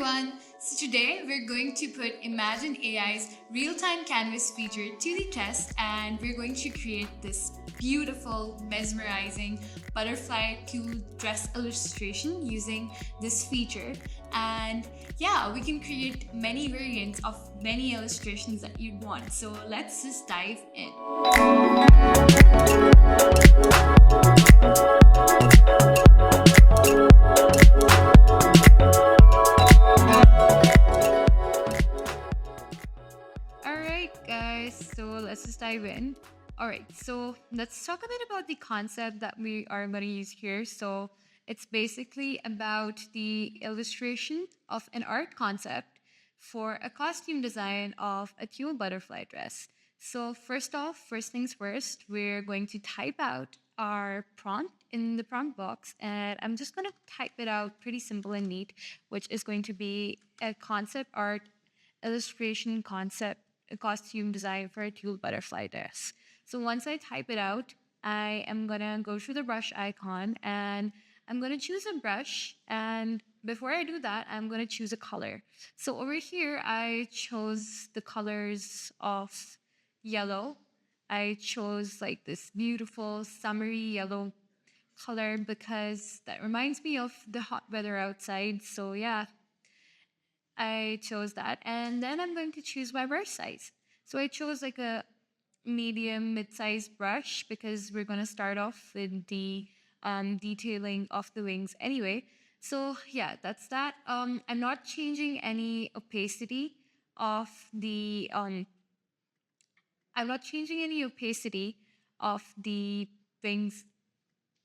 everyone! So today we're going to put Imagine AI's real-time canvas feature to the test, and we're going to create this beautiful, mesmerizing butterfly tulle dress illustration using this feature. And yeah, we can create many variants of many illustrations that you'd want. So let's just dive in. Alright guys, so let's just dive in. Alright, so let's talk a bit about the concept that we are going to use here. So it's basically about the illustration of an art concept for a costume design of a tulle butterfly dress. So first things first, we're going to type out our prompt in the prompt box, and I'm just going to type it out pretty simple and neat, which is going to be a concept art illustration concept a costume design for a tulle butterfly dress. So once I type it out, I am gonna go to the brush icon and I'm gonna choose a brush, and before I do that, I'm gonna choose a color. So over here, I chose the colors of yellow. I chose like this beautiful summery yellow color because that reminds me of the hot weather outside. So yeah, I chose that, and then I'm going to choose my brush size. So I chose like a medium mid-sized brush because we're going to start off with the detailing of the wings anyway. So yeah, that's that. I'm not changing any opacity of the I'm not changing any opacity of the wings.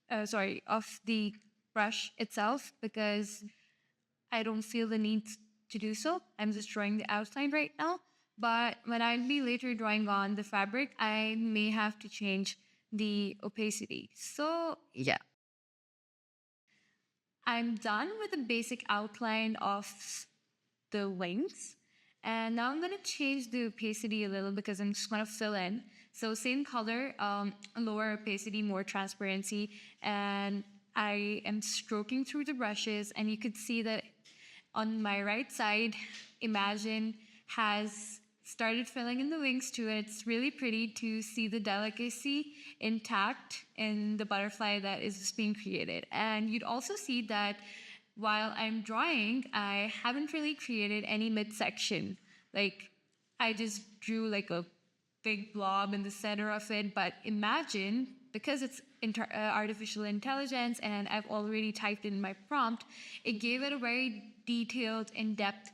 Of the brush itself because I don't feel the need to do so. I'm just drawing the outline right now. But when I'll be later drawing on the fabric, I may have to change the opacity. So yeah, I'm done with the basic outline of the wings. And now I'm going to change the opacity a little because I'm just going to fill in. So same color, lower opacity, more transparency. And I am stroking through the brushes, and you could see that on my right side, Imagine has started filling in the wings too, and it's really pretty to see the delicacy intact in the butterfly that is being created. And you'd also see that while I'm drawing, I haven't really created any midsection. Like, I just drew like a big blob in the center of it, but Imagine, because it's artificial intelligence and I've already typed in my prompt, it gave it a very detailed, in-depth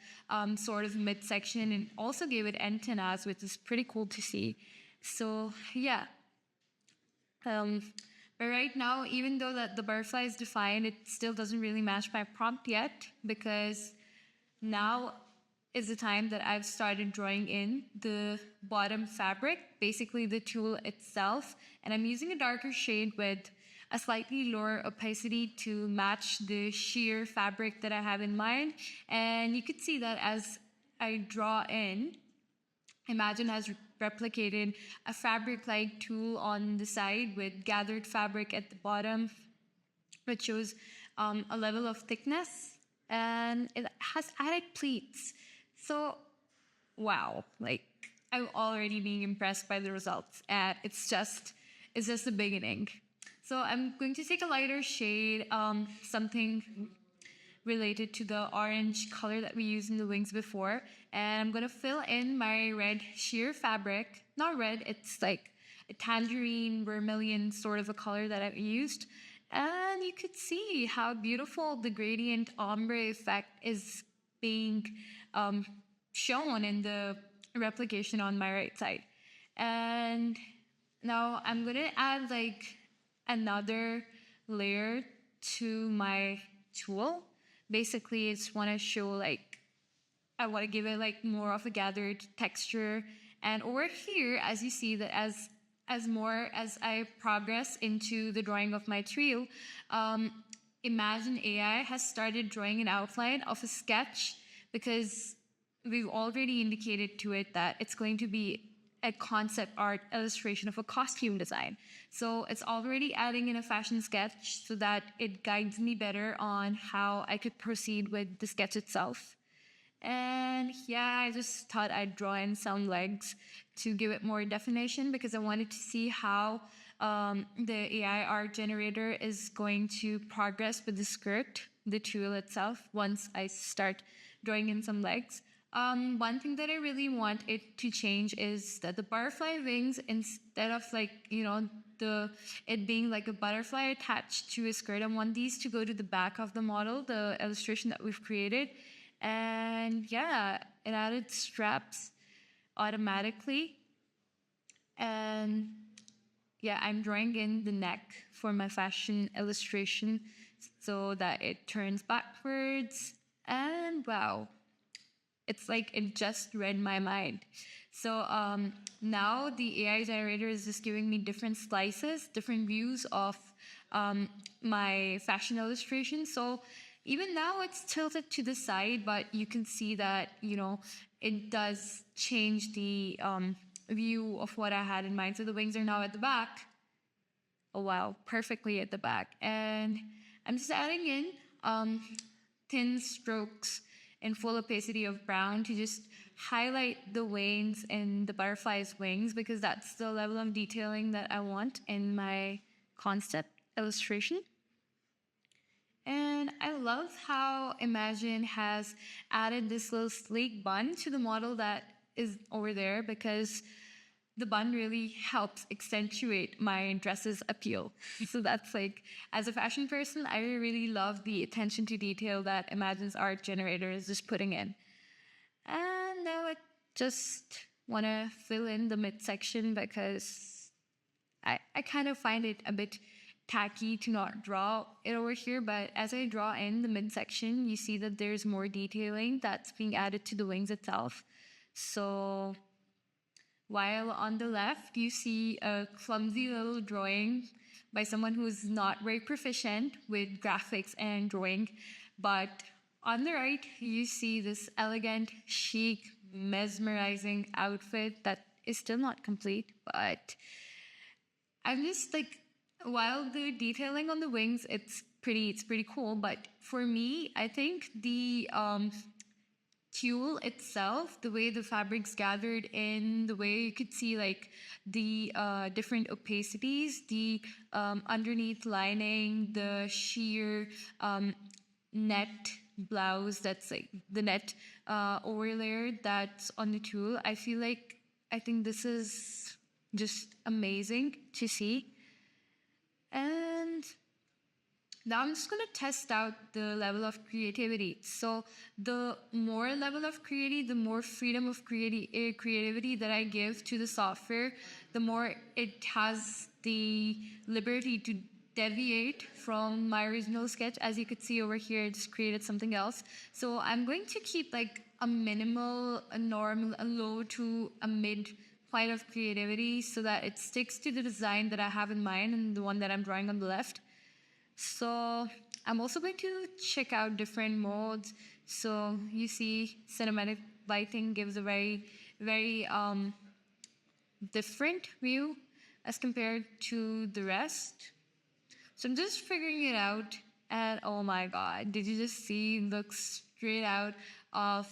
sort of midsection, and also gave it antennas, which is pretty cool to see. So yeah. But right now, even though that the butterfly is defined, it still doesn't really match my prompt yet because now is the time that I've started drawing in the bottom fabric, basically the tulle itself, and I'm using a darker shade with a slightly lower opacity to match the sheer fabric that I have in mind. And you could see that as I draw in, Imagine has replicated a fabric-like tulle on the side with gathered fabric at the bottom, which shows a level of thickness, and it has added pleats. So, wow, like I'm already being impressed by the results, and it's just the beginning. So I'm going to take a lighter shade, something related to the orange color that we used in the wings before. And I'm gonna fill in my red sheer fabric. Not red, it's like a tangerine vermilion sort of a color that I've used. And you could see how beautiful the gradient ombre effect is being shown in the replication on my right side. And now I'm gonna add like another layer to my tulle. Basically, I just want to show like I want to give it like more of a gathered texture. And over here, as you see that as more as I progress into the drawing of my trio, Imagine AI has started drawing an outline of a sketch because we've already indicated to it that it's going to be a concept art illustration of a costume design. So it's already adding in a fashion sketch so that it guides me better on how I could proceed with the sketch itself. And yeah, I just thought I'd draw in some legs to give it more definition because I wanted to see how the AI art generator is going to progress with the script, the tool itself, once I start drawing in some legs. One thing that I really want it to change is that the butterfly wings, instead of like, the it being like a butterfly attached to a skirt, I want these to go to the back of the model, the illustration that we've created. And yeah, it added straps automatically. And yeah, I'm drawing in the neck for my fashion illustration so that it turns backwards. And wow, it's like it just read my mind. So now the AI generator is just giving me different slices, different views of my fashion illustration. So even now it's tilted to the side, but you can see that, it does change the view of what I had in mind. So the wings are now at the back. Oh wow, perfectly at the back. And I'm just adding in thin strokes and full opacity of brown to just highlight the veins in the butterfly's wings, because that's the level of detailing that I want in my concept illustration. And I love how Imagine has added this little sleek bun to the model that is over there, because the bun really helps accentuate my dress's appeal. So that's like, as a fashion person, I really love the attention to detail that Imagine's art generator is just putting in. And now I just want to fill in the midsection because I kind of find it a bit tacky to not draw it over here, but as I draw in the midsection, you see that there's more detailing that's being added to the wings itself. So while on the left, you see a clumsy little drawing by someone who's not very proficient with graphics and drawing. But on the right, you see this elegant, chic, mesmerizing outfit that is still not complete. But I'm just like, while the detailing on the wings, it's pretty cool. But for me, I think the tulle itself, the way the fabric's gathered in, the way you could see like the different opacities, the underneath lining, the sheer net blouse, that's like the net overlayer that's on the tulle. I think this is just amazing to see. And now I'm just going to test out the level of creativity. So the more level of creativity, the more freedom of creativity that I give to the software, the more it has the liberty to deviate from my original sketch. As you could see over here, I just created something else. So I'm going to keep like a minimal, a normal, a low to a mid point of creativity so that it sticks to the design that I have in mind and the one that I'm drawing on the left. So I'm also going to check out different modes. So you see cinematic lighting gives a very, very different view as compared to the rest. So I'm just figuring it out, and oh my god, did you just see? Looks straight out of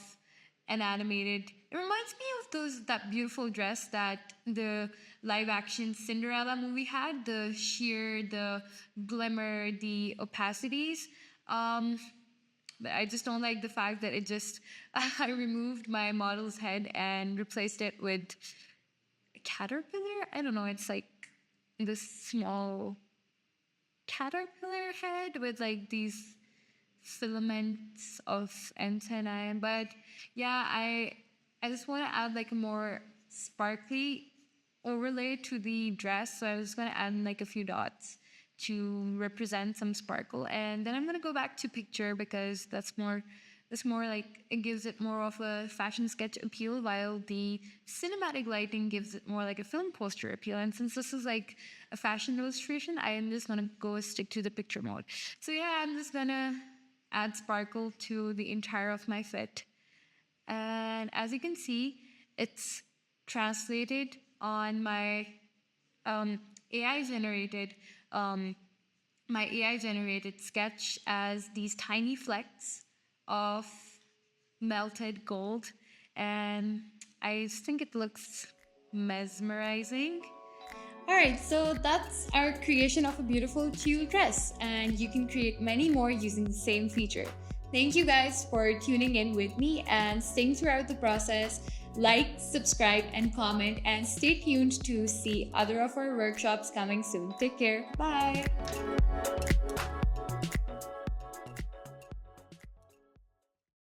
an animated. It reminds me of that beautiful dress that the live action Cinderella movie had. The sheer, the glimmer, the opacities. But I just don't like the fact that it just I removed my model's head and replaced it with a caterpillar. I don't know. It's like this small caterpillar head with like these filaments of antennae. But yeah, I just want to add like a more sparkly overlay to the dress. So I was going to add like a few dots to represent some sparkle, and then I'm going to go back to picture because that's more like it gives it more of a fashion sketch appeal, while the cinematic lighting gives it more like a film poster appeal. And since this is like a fashion illustration, I am just gonna go stick to the picture mode. So yeah, I'm just gonna add sparkle to the entire of my fit. And as you can see, it's translated on my AI generated sketch as these tiny flecks of melted gold, and I just think it looks mesmerizing. All right, so that's our creation of a beautiful tulle dress, and you can create many more using the same feature. Thank you guys for tuning in with me and staying throughout the process. Like, subscribe, and comment, and stay tuned to see other of our workshops coming soon. Take care. Bye.